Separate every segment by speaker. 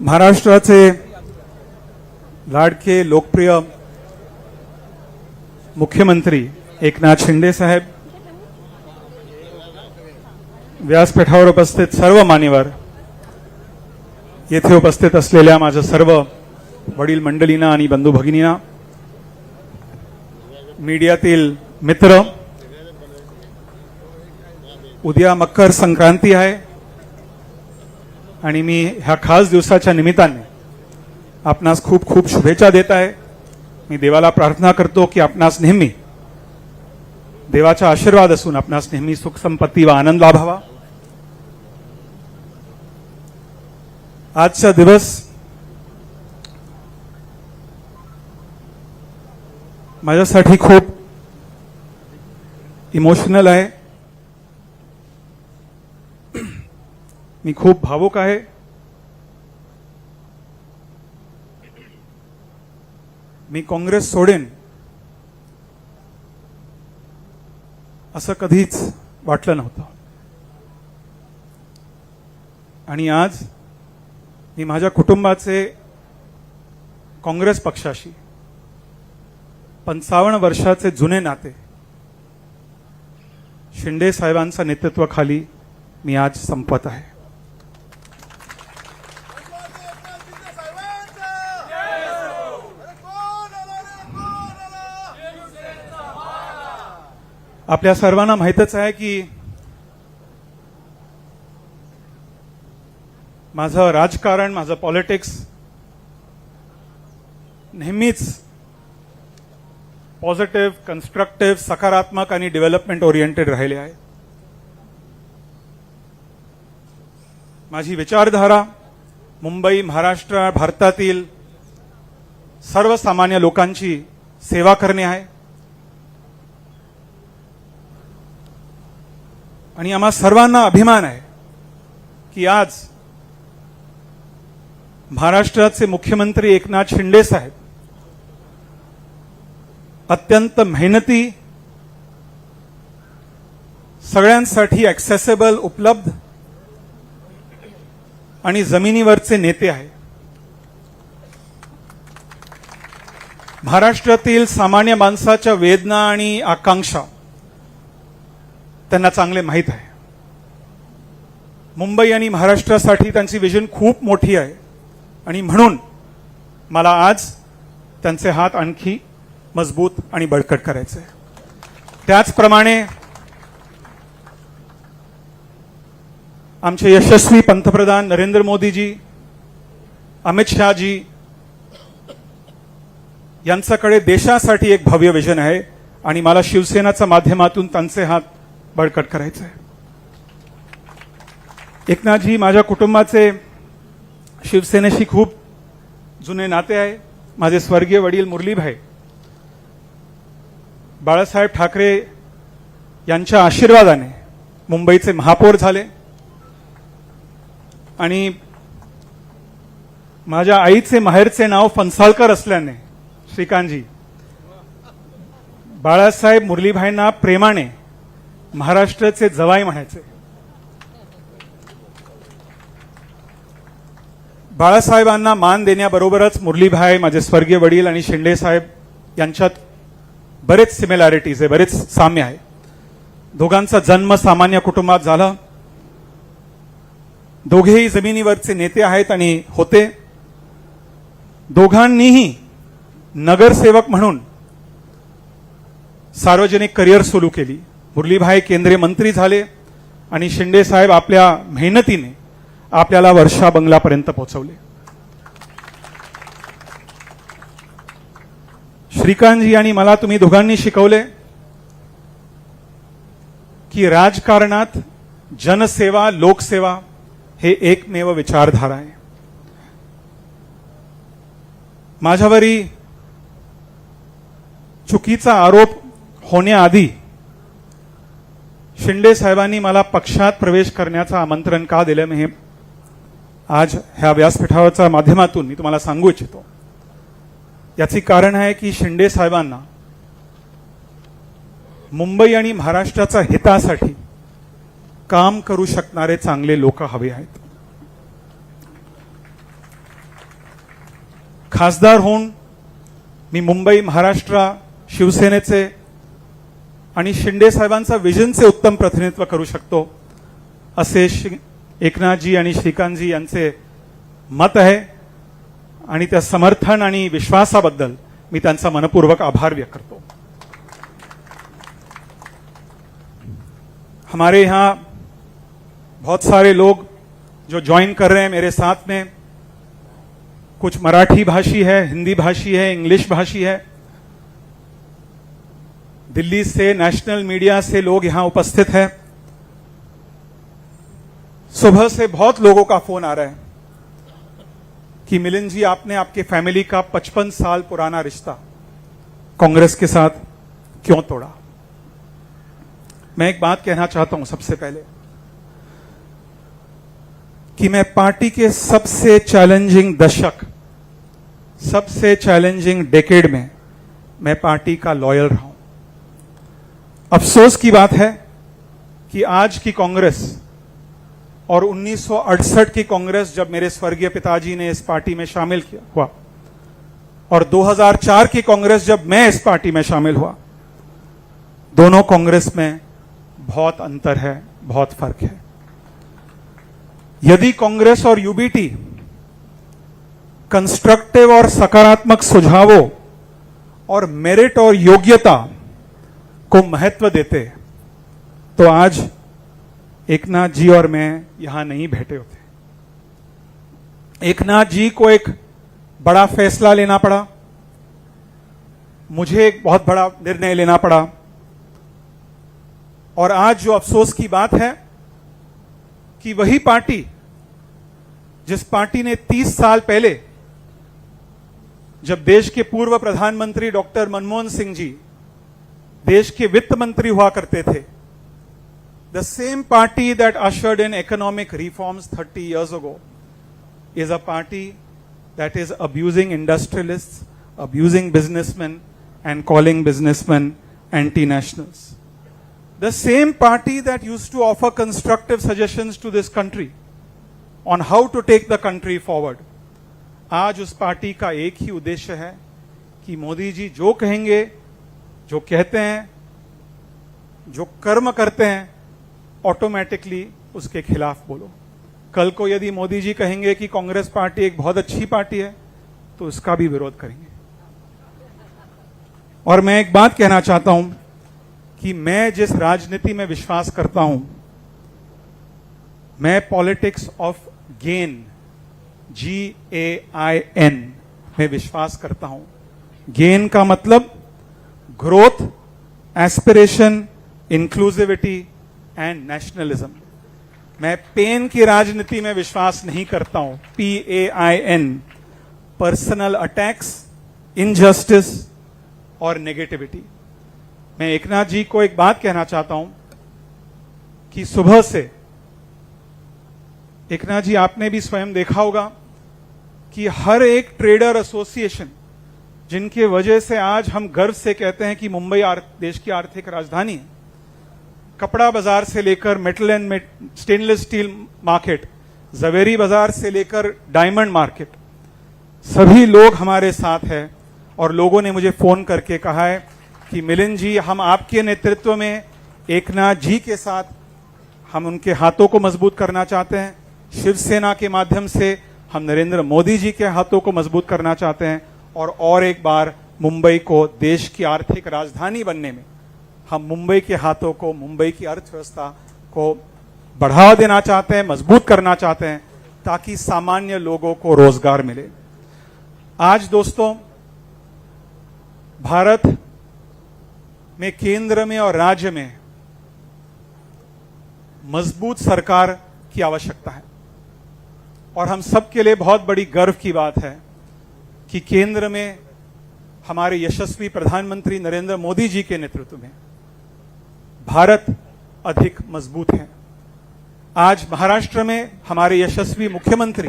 Speaker 1: महाराष्ट्राचे लाडके लोकप्रिय मुख्यमंत्री एकनाथ शिंदे साहेब, व्यासपीठावर उपस्थित सर्व मान्यवर, येथे उपस्थित असलेल्या माझ्या सर्व वडील मंडळींना आणि बंधू भगिनींना, मीडियातील मित्र, उद्या मकर संक्रांती आहे आणि मी ह्या खास दिवसाच्या निमित्ताने आपणास खूप खूप शुभेच्छा देत आहे। मी देवाला प्रार्थना करतो की आपणास नेहमी देवाचा आशीर्वाद असून आपणास नेहमी सुख संपत्ती व आनंद लाभावा। आजचा दिवस माझ्यासाठी खूप इमोशनल आहे। मी खूप भावुक आहे। मी काँग्रेस सोडेन असं कधीच वाटलं नव्हतं आणि आज मी माझ्या कुटुंबाचे काँग्रेस पक्षाशी 55 वर्षाचे जुने नाते शिंदे साहेबांच्या नेतृत्वाखाली मी आज संपत आहे। आपल्या सर्वांना माहितच आहे की माझं राजकारण, माझं पॉलिटिक्स नेहमीच पॉझिटिव्ह, कन्स्ट्रक्टिव्ह, सकारात्मक आणि डेव्हलपमेंट ओरिएंटेड राहिले आहे। माझी विचारधारा मुंबई, महाराष्ट्र, भारतातील सर्वसामान्य लोकांची सेवा करणे आहे आणि आम्हा सर्वांना अभिमान आहे की आज महाराष्ट्राचे मुख्यमंत्री एकनाथ शिंदे साहेब अत्यंत मेहनती, सगळ्यांसाठी ॲक्सेसिबल, उपलब्ध आणि जमिनीवरचे नेते आहे। महाराष्ट्रातील सामान्य माणसाच्या वेदना आणि आकांक्षा त्यांना चांगले माहीत आहे। मुंबई आणि महाराष्ट्रासाठी त्यांची विजन खूप मोठी आहे आणि म्हणून मला आज त्यांचे हात आणखी मजबूत आणि बळकट करायचे। त्याचप्रमाणे आमचे यशस्वी पंतप्रधान नरेंद्र मोदीजी, अमित शहाजी यांच्याकडे देशासाठी एक भव्य विजन आहे आणि मला शिवसेनाच्या माध्यमातून त्यांचे हात बळकट करायचे आहे। एकनाथजी माझ्या कुटुंबाचे शिवसेनेशी खूप जुने नाते आहे। माझे स्वर्गीय वडील मुरलीभाई बाळासाहेब ठाकरे यांच्या आशीर्वादाने मुंबईचे महापौर झाले आणि माझ्या आईचे माहेरचे नाव फणसाळकर असल्याने श्रीकांतजी बाळासाहेब मुरलीभाईंना प्रेमाने महाराष्ट्राचे जवाई म्हणायचे। बाळासाहेबांना मान देण्याबरोबरच मुरलीभाई, माझे स्वर्गीय वडील आणि शिंदे साहेब यांच्यात बरेच सिमिलॅरिटीज आहे, बरेच साम्य आहे। दोघांचा जन्म सामान्य कुटुंबात झाला, दोघेही जमिनीवरचे नेते आहेत आणि होते। दोघांनीही नगरसेवक म्हणून सार्वजनिक करिअर सुरू केली। मुरलीभाई केंद्रीय मंत्री झाले आणि शिंदे साहेब आपल्या मेहनतीने आपल्याला वर्षा बंगलापर्यंत पोहोचवले। श्रीकांतजी आणि मला तुम्ही दोघांनी शिकवले की राजकारणात जनसेवा, लोकसेवा हे एकमेव विचारधारा आहे। माझ्यावरी चुकीचा आरोप होण्याआधी शिंदे साहेबांनी मला पक्षात प्रवेश करण्याचं आमंत्रण का दिलं, मी आज ह्या व्यासपीठावरच्या माध्यमातून मी तुम्हाला सांगू इच्छितो। याचे कारण आहे की शिंदे साहेबांना मुंबई आणि महाराष्ट्राच्या हितासाठी काम करू शकणारे चांगले लोक हवे आहेत। खासदार होऊन मी मुंबई महाराष्ट्र शिवसेनेचे आणि शिंदे साहेबांचा विजनचे उत्तम प्रतिनिधित्व करू शकतो असे एकनाथजी आणि श्रीकांतजी यांचे मत आहे आणि त्या समर्थन आणि विश्वासाबद्दल मी त्यांचा मनपूर्वक आभार व्यक्त करतो। हमारे यहाँ बहुत सारे लोग जो ज्वाइन कर रहे हैं मेरे साथ में, कुछ मराठी भाषी है, हिंदी भाषी है, इंग्लिश भाषी है। दिल्ली से नेशनल मीडिया से लोग यहां उपस्थित हैं। सुबह से बहुत लोगों का फोन आ रहा है कि मिलिंद जी आपने आपके फैमिली का 55 साल पुराना रिश्ता कांग्रेस के साथ क्यों तोड़ा। मैं एक बात कहना चाहता हूं सबसे पहले कि मैं पार्टी के सबसे चैलेंजिंग दशक, सबसे चैलेंजिंग डेकेड में मैं पार्टी का लॉयल रहा हूं। अफसोस की बात है कि आज की कांग्रेस और 1968 की कांग्रेस जब मेरे स्वर्गीय पिताजी ने इस पार्टी में शामिल किया हुआ और 2004 की कांग्रेस जब मैं इस पार्टी में शामिल हुआ, दोनों कांग्रेस में बहुत अंतर है, बहुत फर्क है। यदि कांग्रेस और यूबीटी कंस्ट्रक्टिव और सकारात्मक सुझावों और मेरिट और योग्यता को महत्व देते तो आज एकनाथ जी और मैं यहां नहीं बैठे होते। एकनाथ जी को एक बड़ा फैसला लेना पड़ा, मुझे एक बहुत बड़ा निर्णय लेना पड़ा और आज जो अफसोस की बात है कि वही पार्टी जिस पार्टी ने 30 साल पहले जब देश के पूर्व प्रधानमंत्री डॉक्टर मनमोहन सिंह जी देश के वित्त मंत्री हुआ करते थे, the same party that ushered in economic reforms 30 years ago is a party that is abusing industrialists, abusing businessmen and calling businessmen anti-nationals. The same party that used to offer constructive suggestions to this country on how to take the country forward, आज उस party का एक ही उद्देश्य है कि मोदी जी जो कहेंगे, जो कहते हैं, जो कर्म करते हैं, ऑटोमेटिकली उसके खिलाफ बोलो। कल को यदि मोदी जी कहेंगे कि कांग्रेस पार्टी एक बहुत अच्छी पार्टी है तो उसका भी विरोध करेंगे। और मैं एक बात कहना चाहता हूं कि मैं जिस राजनीति में विश्वास करता हूं, मैं पॉलिटिक्स ऑफ गेन, GAIN में विश्वास करता हूं। गेन का मतलब growth, aspiration, inclusivity and nationalism. मैं पेन की राजनीति में विश्वास नहीं करता हूं, PAIN, पर्सनल अटैक्स, इनजस्टिस और नेगेटिविटी। मैं एकनाथ जी को एक बात कहना चाहता हूं कि सुबह से एकनाथ जी आपने भी स्वयं देखा होगा कि हर एक ट्रेडर एसोसिएशन जिनके वजह से आज हम गर्व से कहते हैं कि मुंबई देश की आर्थिक राजधानी है, कपड़ा बाजार से लेकर metal and stainless steel market, Zaveri Bazaar से लेकर डायमंड मार्केट, सभी लोग हमारे साथ हैं। और लोगों ने मुझे फोन करके कहा है कि मिलिंद जी, हम आपके नेतृत्व में एकनाथ जी के साथ हम उनके हाथों को मजबूत करना चाहते हैं। शिवसेना के माध्यम से हम नरेंद्र मोदी जी के हाथों को मजबूत करना चाहते हैं और एक बार मुंबई को देश की आर्थिक राजधानी बनने में हम मुंबई के हाथों को, मुंबई की अर्थव्यवस्था को बढ़ावा देना चाहते हैं, मजबूत करना चाहते हैं ताकि सामान्य लोगों को रोजगार मिले। आज दोस्तों, भारत में केंद्र में और राज्य में मजबूत सरकार की आवश्यकता है और हम सबके लिए बहुत बड़ी गर्व की बात है कि केंद्र में हमारे यशस्वी प्रधानमंत्री नरेंद्र मोदी जी के नेतृत्व में भारत अधिक मजबूत है। आज महाराष्ट्र में हमारे यशस्वी मुख्यमंत्री,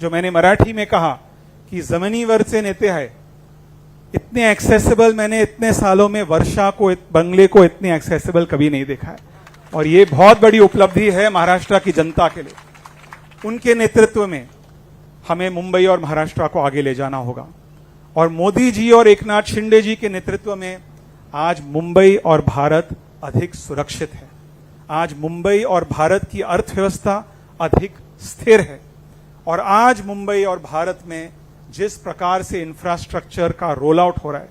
Speaker 1: जो मैंने मराठी में कहा कि जमिनीवरचे नेते है, इतने एक्सेसिबल मैंने इतने सालों में वर्षा को, बंगले को इतने एक्सेसिबल कभी नहीं देखा है और ये बहुत बड़ी उपलब्धि है महाराष्ट्र की जनता के लिए। उनके नेतृत्व में हमें मुंबई और महाराष्ट्र को आगे ले जाना होगा। और मोदी जी और एकनाथ शिंदे जी के नेतृत्व में आज मुंबई और भारत अधिक सुरक्षित है। आज मुंबई और भारत की अर्थव्यवस्था अधिक स्थिर है और आज मुंबई और भारत में जिस प्रकार से इंफ्रास्ट्रक्चर का रोल आउट हो रहा है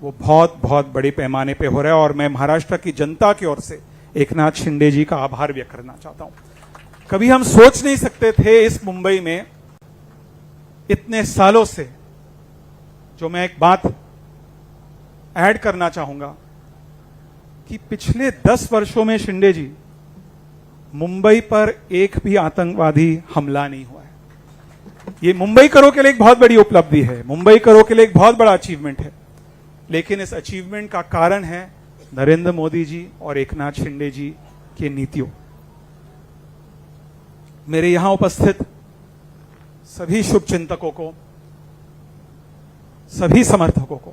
Speaker 1: वो बहुत बहुत बड़े पैमाने पे हो रहा है और मैं महाराष्ट्र की जनता की ओर से एकनाथ शिंदे जी का आभार व्यक्त करना चाहता हूं। कभी हम सोच नहीं सकते थे इस मुंबई में इतने सालों से, जो मैं एक बात ऐड करना चाहूंगा कि पिछले 10 वर्षों में शिंदे जी मुंबई पर एक भी आतंकवादी हमला नहीं हुआ है। ये मुंबई करो के लिए एक बहुत बड़ी उपलब्धि है, मुंबई करो के लिए एक बहुत बड़ा अचीवमेंट है, लेकिन इस अचीवमेंट का कारण है नरेंद्र मोदी जी और एकनाथ शिंदे जी की नीतियों। मेरे यहां उपस्थित सभी शुभचिंतकों को, सभी समर्थकों को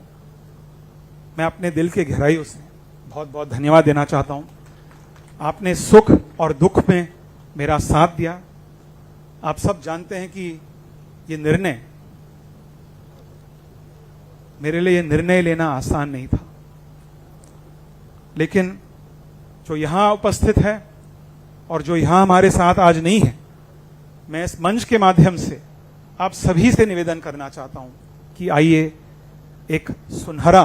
Speaker 1: मैं अपने दिल के गहराइयों से बहुत बहुत धन्यवाद देना चाहता हूं। आपने सुख और दुख में मेरा साथ दिया। आप सब जानते हैं कि ये निर्णय, मेरे लिए ये निर्णय लेना आसान नहीं था, लेकिन जो यहां उपस्थित है और जो यहां हमारे साथ आज नहीं है, मैं इस मंच के माध्यम से आप सभी से निवेदन करना चाहता हूं कि आइए एक सुनहरा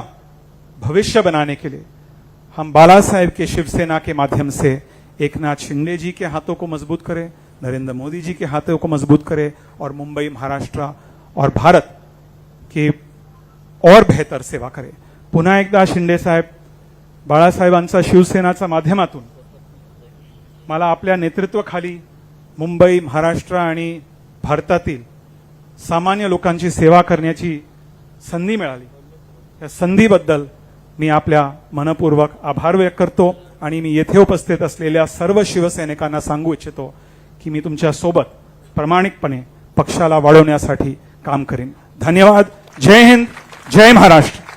Speaker 1: भविष्य बनाने के लिए हम बाला साहेब के शिवसेना के माध्यम से एकनाथ शिंदे जी के हाथों को मजबूत करें, नरेंद्र मोदी जी के हाथों को मजबूत करें और मुंबई, महाराष्ट्र और भारत की और बेहतर सेवा करें। पुन्हा एकदा शिंदे साहेब, बाळासाहेबांचा शिवसेनाच्या माध्यमातून मला आपल्या नेतृत्वाखाली मुंबई, महाराष्ट्र आणि भारतातील सामान्य लोकांची सेवा करण्याची संधी मिळाली। या संधीबद्दल मी आपल्या मनपूर्वक आभार व्यक्त करतो आणि मी येथे उपस्थित असलेल्या सर्व शिवसैनिकांना सांगू इच्छितो की मी तुमच्या सोबत प्रामाणिकपणे पक्षाला वाढवण्यासाठी काम करेन। धन्यवाद। जय हिंद, जय महाराष्ट्र।